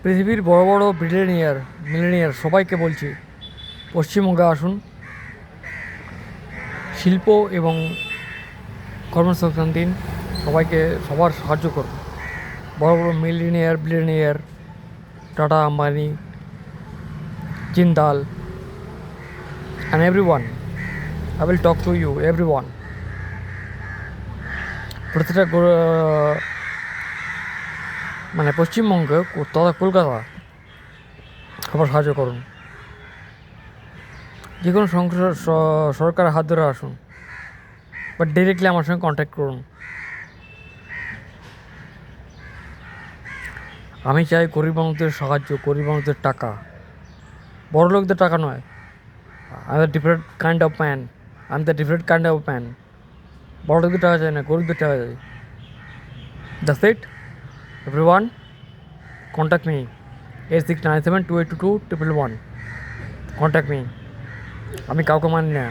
পৃথিবীর বড় বড় মিলেনিয়ার সবাইকে বলছি, পশ্চিমবঙ্গে আসুন। শিল্প এবং কর্মসংস্থান দিন, সবার সাহায্য করুন। বড় বড় billionaire, tata, Ambani, Jindal, and everyone. I will talk to you, everyone. প্রতিটা মানে পশ্চিমবঙ্গে তথা কলকাতা সবার সাহায্য করুন। যে কোনো সরকারের হাত ধরে আসুন, বাট ডিরেক্টলি আমার সঙ্গে কন্ট্যাক্ট করুন। আমি চাই গরিব মানুষদের সাহায্য, গরিব মানুষদের টাকা, বড় লোকদের টাকা নয়। আমি ডিফারেন্ট কাইন্ড অফ ম্যান। বড় লোকদের টাকা চাই না, গরিবদের টাকা চাই। That's it everyone. Contact me 8697282211। Contact me. আমি কাউকে মানি না।